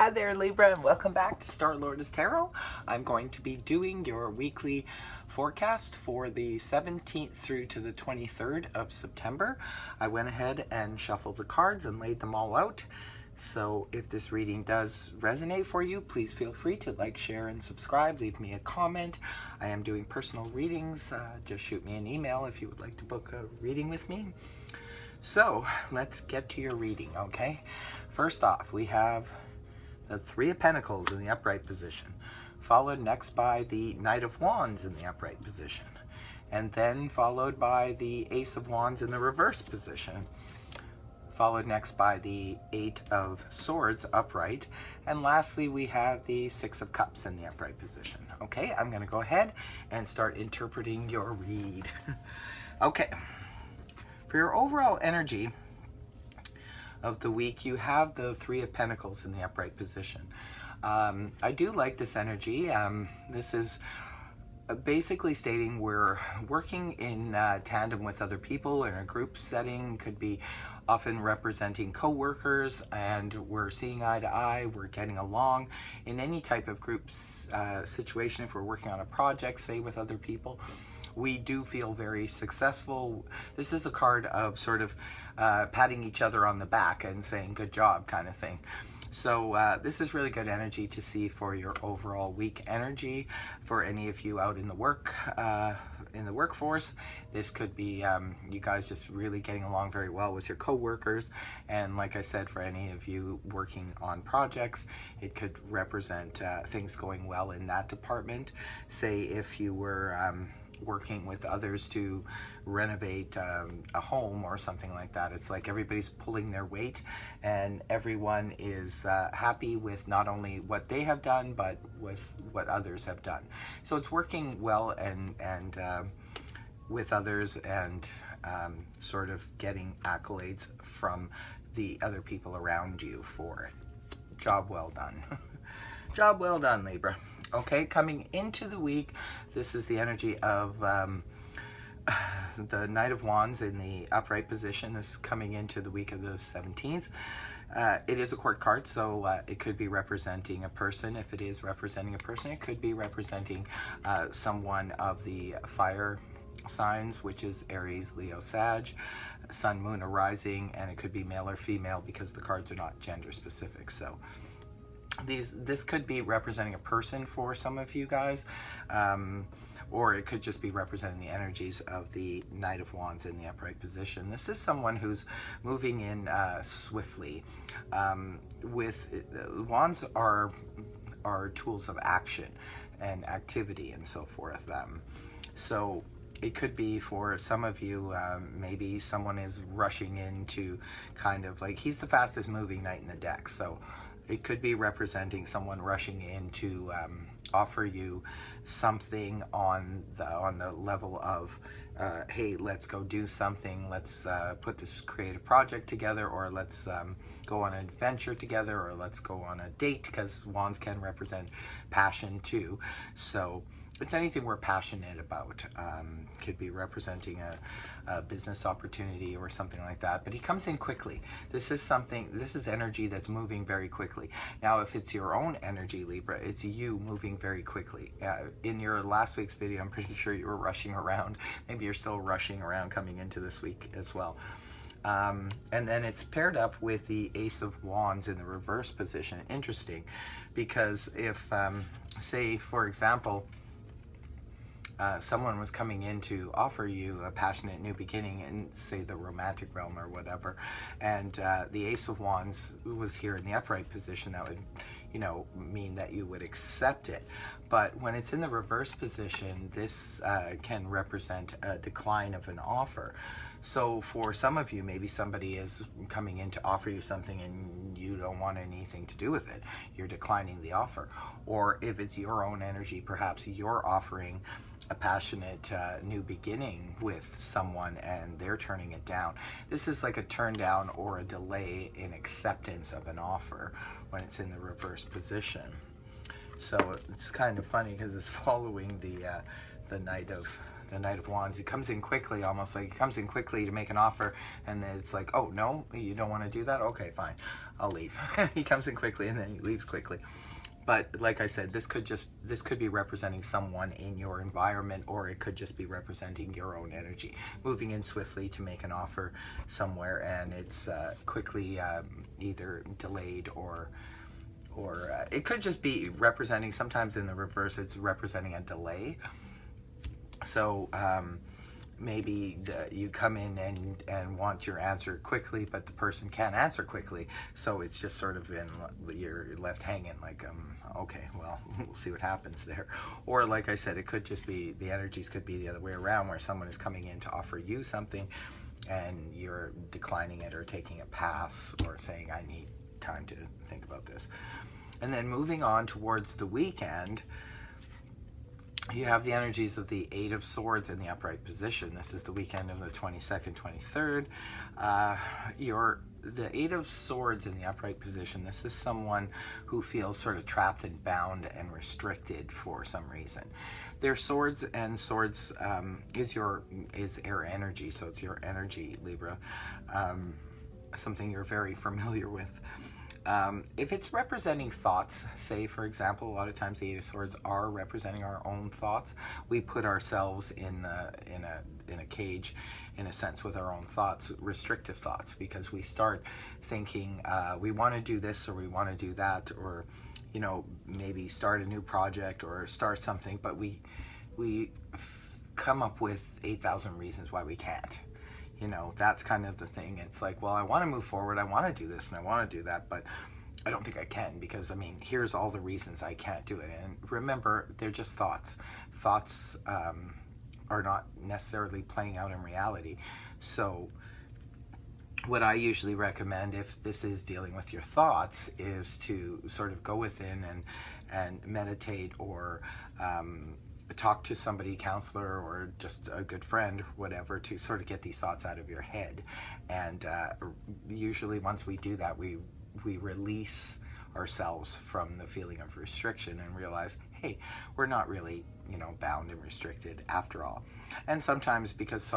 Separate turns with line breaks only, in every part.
Hi there, Libra, and welcome back to Star Lotus Tarot. I'm going to be doing your weekly forecast for the 17th through to the 23rd of September. I went ahead and shuffled the cards and laid them all out. So if this reading does resonate for you, please feel free to like, share, and subscribe. Leave me a comment. I am doing personal readings. Just shoot me an email if you would like to book a reading with me. So let's get to your reading, okay? First off, we have the Three of Pentacles in the upright position, followed next by the Knight of Wands in the upright position, and then followed by the Ace of Wands in the reverse position, followed next by the Eight of Swords upright, and lastly we have the Six of Cups in the upright position. Okay, I'm going to go ahead and start interpreting your read. Okay, for your overall energy of the week, you have the Three of Pentacles in the upright position. I do like this energy. This is basically stating we're working in tandem with other people in a group setting. Could be often representing co-workers, and we're seeing eye to eye, we're getting along in any type of group situation. If we're working on a project, say, with other people, we do feel very successful. This is a card of sort of patting each other on the back and saying good job kind of thing. So this is really good energy to see for your overall week energy. For any of you out in the workforce, this could be you guys just really getting along very well with your co-workers. And like I said, for any of you working on projects, it could represent things going well in that department. Say if you were working with others to renovate a home or something like that, it's like everybody's pulling their weight and everyone is happy with not only what they have done but with what others have done. So it's working well and with others, and sort of getting accolades from the other people around you for it. Job well done. Job well done, Libra. Okay, coming into the week, this is the energy of the Knight of Wands in the upright position. This is coming into the week of the 17th. It is a court card, so it could be representing a person. If it is representing a person, it could be representing someone of the fire signs, which is Aries, Leo, Sag, Sun, Moon, or Rising, and it could be male or female because the cards are not gender specific. So this could be representing a person for some of you guys, or it could just be representing the energies of the Knight of Wands in the upright position. This is someone who's moving in swiftly. Wands are tools of action and activity and so forth. So it could be for some of you, maybe someone is rushing into kind of like, he's the fastest moving knight in the deck. So it could be representing someone rushing in to offer you something on the level of, hey, let's go do something, let's put this creative project together, or let's go on an adventure together, or let's go on a date, because wands can represent passion too. So it's anything we're passionate about. Could be representing a business opportunity or something like that, but he comes in quickly. This is energy that's moving very quickly. Now, if it's your own energy, Libra, it's you moving very quickly. In your last week's video, I'm pretty sure you were rushing around. Maybe you're still rushing around coming into this week as well. And then it's paired up with the Ace of Wands in the reverse position. Interesting, because if, say, for example, someone was coming in to offer you a passionate new beginning in, say, the romantic realm or whatever, and the Ace of Wands was here in the upright position, that would, you know, mean that you would accept it. But when it's in the reverse position, this can represent a decline of an offer. So for some of you, maybe somebody is coming in to offer you something and you don't want anything to do with it. You're declining the offer. Or if it's your own energy, perhaps you're offering a passionate new beginning with someone and they're turning it down. This is like a turn down or a delay in acceptance of an offer when it's in the reverse position. So it's kind of funny because it's following the Knight of the Knight of Wands. He comes in quickly, almost like he comes in quickly to make an offer, and then it's like, oh no, you don't want to do that? Okay, fine, I'll leave. He comes in quickly and then he leaves quickly. But like I said, this could be representing someone in your environment, or it could just be representing your own energy, moving in swiftly to make an offer somewhere, and it's quickly either delayed or it could just be representing, sometimes in the reverse, it's representing a delay. So maybe you come in and want your answer quickly, but the person can't answer quickly, so it's just sort of you're left hanging, like, okay, well, we'll see what happens there. Or like I said, it could just be, the energies could be the other way around, where someone is coming in to offer you something and you're declining it or taking a pass or saying, I need time to think about this. And then moving on towards the weekend, you have the energies of the Eight of Swords in the upright position. This is the weekend of the 22nd, 23rd. The Eight of Swords in the upright position, this is someone who feels sort of trapped and bound and restricted for some reason. They're swords, and swords is air energy, so it's your energy, Libra, something you're very familiar with. If it's representing thoughts, say for example, a lot of times the Eight of Swords are representing our own thoughts. We put ourselves in a cage, in a sense, with our own thoughts, restrictive thoughts, because we start thinking we want to do this or we want to do that, or maybe start a new project or start something, but we come up with 8,000 reasons why we can't. That's kind of the thing. It's like, well, I want to move forward, I want to do this and I want to do that, but I don't think I can, because here's all the reasons I can't do it. And remember, they're just thoughts. Thoughts are not necessarily playing out in reality. So what I usually recommend, if this is dealing with your thoughts, is to sort of go within and meditate, or talk to somebody, counselor, or just a good friend, whatever, to sort of get these thoughts out of your head. And usually once we do that, we release ourselves from the feeling of restriction and realize, hey, we're not really bound and restricted after all. And sometimes, because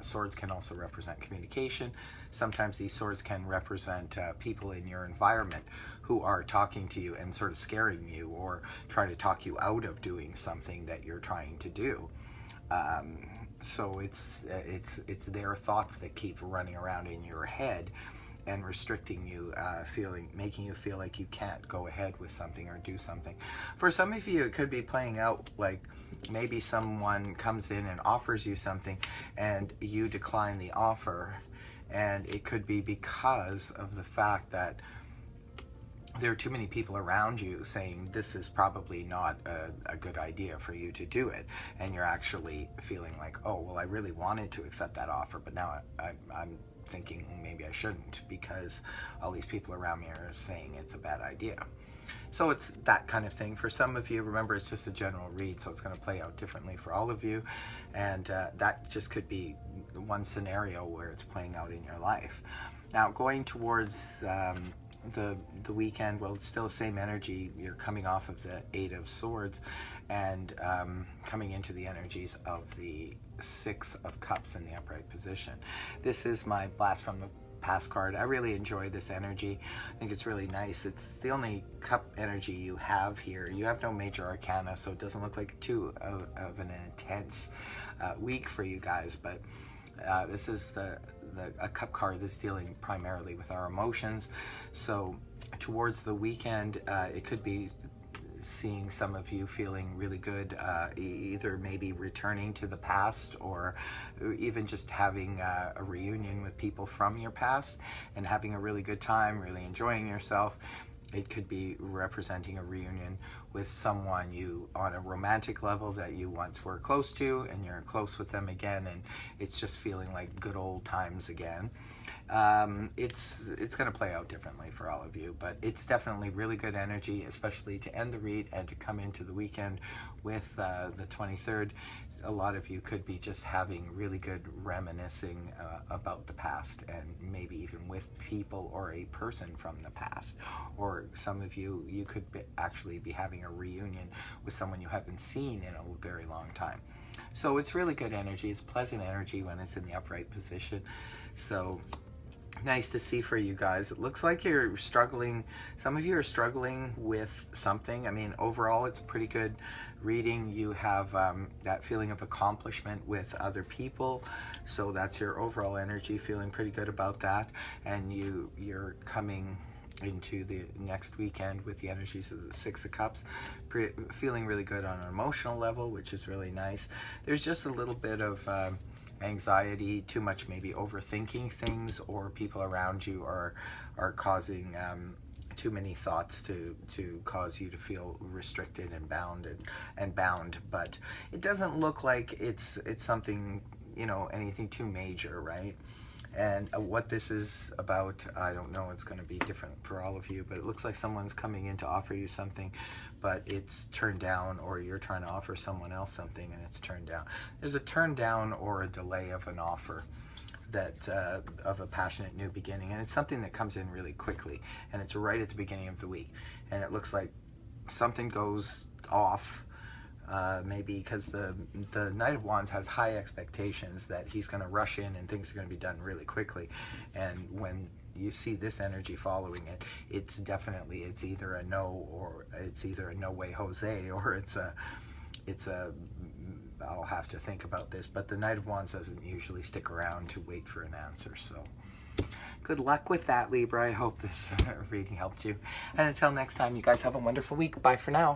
swords can also represent communication, sometimes these swords can represent people in your environment who are talking to you and sort of scaring you, or try to talk you out of doing something that you're trying to do. So it's their thoughts that keep running around in your head and restricting you, making you feel like you can't go ahead with something or do something. For some of you, it could be playing out like maybe someone comes in and offers you something and you decline the offer, and it could be because of the fact that there are too many people around you saying this is probably not a good idea for you to do it, and you're actually feeling like, oh, well, I really wanted to accept that offer, but now I'm thinking maybe I shouldn't, because all these people around me are saying it's a bad idea. So it's that kind of thing. For some of you, remember, it's just a general read, so it's going to play out differently for all of you, and that just could be one scenario where it's playing out in your life. Now, going towards the weekend, well, it's still the same energy. You're coming off of the Eight of Swords and coming into the energies of the Six of Cups in the upright position. This is my Blast from the Past card. I really enjoy this energy. I think it's really nice. It's the only cup energy you have here. You have no major arcana, so it doesn't look like too of an intense week for you guys, but this is a cup card that's dealing primarily with our emotions. So towards the weekend, it could be seeing some of you feeling really good, either maybe returning to the past, or even just having a reunion with people from your past and having a really good time, really enjoying yourself. It could be representing a reunion with someone you, on a romantic level, that you once were close to, and you're close with them again, and it's just feeling like good old times again. It's going to play out differently for all of you, but it's definitely really good energy, especially to end the read and to come into the weekend with the 23rd. A lot of you could be just having really good reminiscing about the past, and maybe even with people or a person from the past. Or some of you could actually be having a reunion with someone you haven't seen in a very long time. So it's really good energy. It's pleasant energy when it's in the upright position. So nice to see for you guys. It looks like you're struggling. Some of you are struggling with something. I mean, overall, it's a pretty good reading. You have that feeling of accomplishment with other people. So that's your overall energy, feeling pretty good about that. And you're coming into the next weekend with the energies of the Six of Cups, feeling really good on an emotional level, which is really nice. There's just a little bit of anxiety, too much maybe overthinking things, or people around you are causing too many thoughts to cause you to feel restricted and bound. But it doesn't look like it's something, you know, anything too major, right? And what this is about, I don't know. It's going to be different for all of you, but it looks like someone's coming in to offer you something, but it's turned down, or you're trying to offer someone else something and it's turned down. There's a turn down or a delay of an offer that of a passionate new beginning, and it's something that comes in really quickly, and it's right at the beginning of the week, and it looks like something goes off. Maybe because the Knight of Wands has high expectations that he's going to rush in and things are going to be done really quickly. And when you see this energy following it, it's either a no, or it's either a no way Jose, or it's a I'll have to think about this. But the Knight of Wands doesn't usually stick around to wait for an answer. So good luck with that, Libra. I hope this reading helped you. And until next time, you guys have a wonderful week. Bye for now.